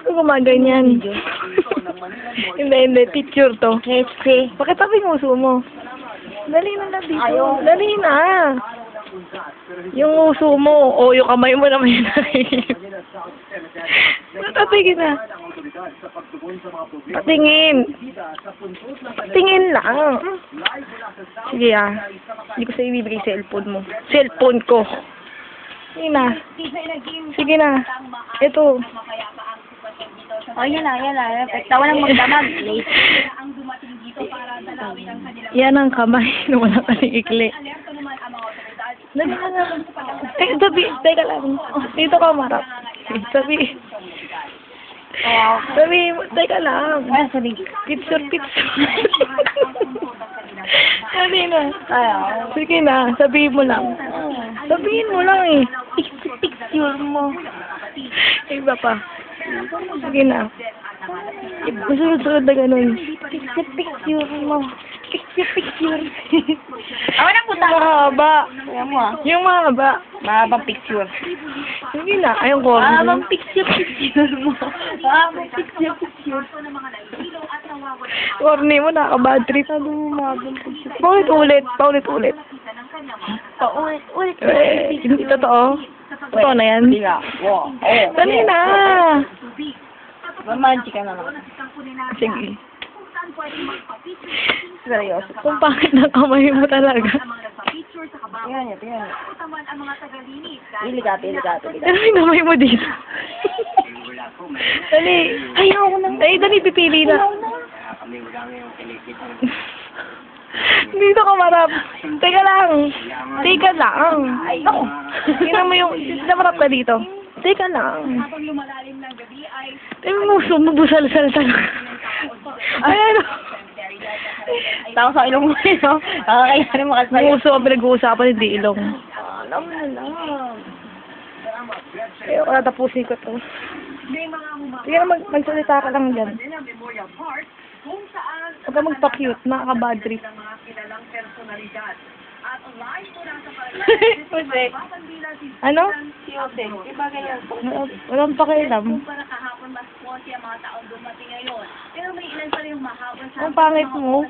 Kung gumaganyan. Hindi, picture to. Bakit sabi ng uso mo? Dali na dito. Dali na. Yung uso mo, o yung kamay mo naman yun. Tatigin na. Patingin. Tingin lang. Sige Hindi ko sa'yo ibibigay cellphone mo. Cellphone ko. Sige na. Sige na. Ito. Yan na. Tawa ng magdamag. Yan ang kamay na wala ka ng ikli. Teka lang. Dito ka marap. Sabi, teka lang. Picture. Sabi na. Sige na, sabihin mo lang. Sabihin mo lang eh. Picture mo. Iba pa. Sige na. Sunod na ganun. Picture mo. Picture. Awa na puta. Mahaba. Yung mahaba. Mahabang picture. Sige na, ayun ko. Mahabang picture mo. Mahabang picture. Corny mo, nakaka-bad trip. Paulit-ulit. Paulit. Hindi totoo. Totoo na yan. Dali na. Mamanchi ka na naman. Sige. Seryoso. Kung pangit na kamay mo talaga. Tingnan niya. Pili ka. Ano yung kamay mo dito? Dali. Ayaw na. Ay, dali, pipili na. Dito ka marap. Teka lang. Ay, ako. Tingnan mo yung, namarap ka dito. Teka lang. Tingnan mo, sumubusal-sal talaga. Ayan. Tao sa ilong mo yun, no? Nakakayanin mo kasi sa'yo. Muso ang pinag-uusapan, hindi ilong. Alam mo na lang. Ayoko na, tapusin ko to. Sige na, magsalita ka lang dyan. Huwag ka magpa-cute, nakaka-bad trip. Pusek. Ano? Pusek. Iba ganyan. Walang pakialam. Ang pangit mo.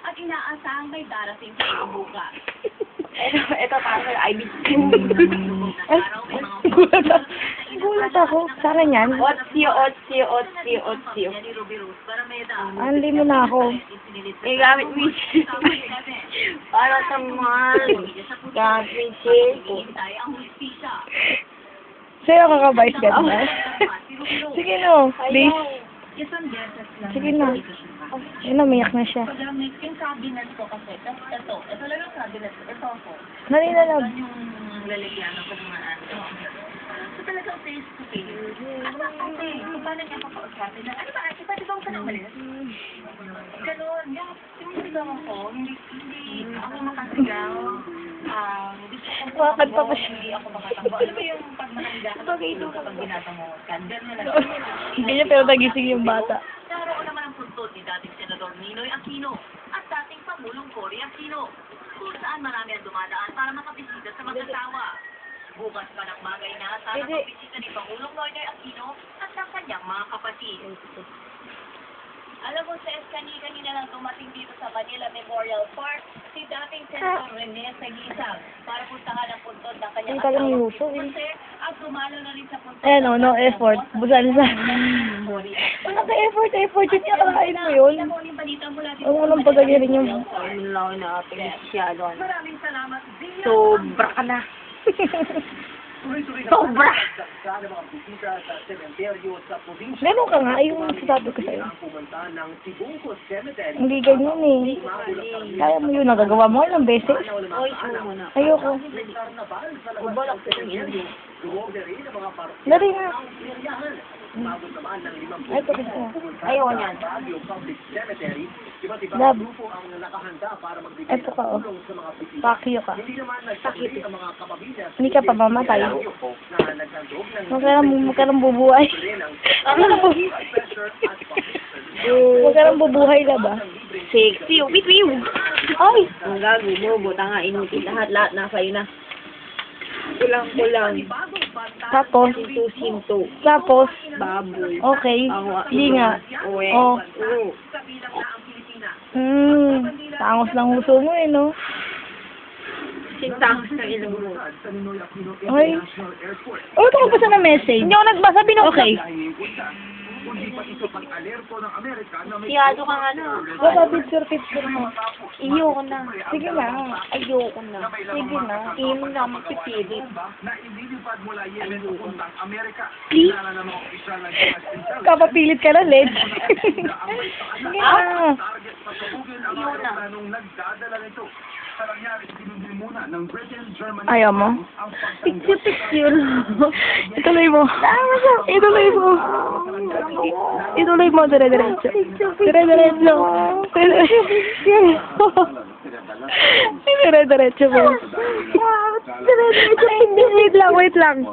At inaasahang may darating sa bukas. Ito para IBC. Ay, gulat ako. Sana yan. Otsio. Anli mo na ako. Gamit mo para sa man. Gamit mo yung Sa'yo kakabais ka na. Sige no, please. Sige na. Yun, umiyak na siya. Yung cabinet ko kasi, ito lang yung cabinet ko, ito ako. Nali na lang. Yung lalagyan ko mga ano. So talagang face to face. Ano ba kasi? Paano niya kakausapin na? Ano ba? Pwede ba ako nang malis? Ganun. Yung sigaw ko, hindi ako makasigaw. Wakad pa pa siya. Hindi ako makatakbo. Ano ba yung pag manangga ka? Kapag ginatango ka, ganyan na lang. Hindi niya pero nagising yung bata. Naroon naman ang puntod ni dating Senador Ninoy Aquino at dating Pangulong Cory Aquino, kung saan marami ang dumadaan para makabisita sa mag-asawa. Bukas pa ng bagay na sana magbisita ni Pangulong Noynoy Aquino at ng kanyang mga kapatid. Alam mo, Ses, kanina lang dumating dito sa Manila Memorial Park si dating Senator Rene Sagisag para puntahan ang puntod ng kanyang Ang talang yuso eh. at dumalo na rin sa puntod. Ayan o, no effort. Busan-sa. Wala ka effort. Yun niya kakain mo yun. Huwag mo nang pagagirin yung... Maraming salamat. Sobra ka na. Sobra! Meron ka nga, yung sasabi ko sa'yo. Hindi ganyan eh. Kaya mo yun, nagagawa mo ilang beses. Ayoko. Dali nga. Ay, ito kasi. Ayaw niyan. Love. Ito ka oh. Pakyo ka. Hindi ka pa mamatay. Huwag ka lang bubuhay. Huwag ka lang bubuhay na ba? Sexy. Bitiw. Ay! Ang gago mo, buta nga inutin. Lahat nasa iyo na. Kulang-kulang. Tapos, Sinto-sinto. tapos, Baboy. okay. Hindi nga. Uwe. Oh. Tangos ng huso mo eh, no? Sintangos ng ilong mo. Okay. Oh, ito ko pa sa na-message. Hindi ako nagbasa, binuksan. Okay. Siyado ka nga na. Baka picture mo. Ayoko na. Sige na. Ayoko na. Sige na. Hindi mo na magpipilit. Please? Kapapilit ka na, Led. Sige na. Ayoko na. Ayaw mo? Picture. Ituloy mo. Ituloy mo. Ituloy mo, dire-diretso. Dire-diretso. Dire-diretso mo. Dire-diretso. Wait lang.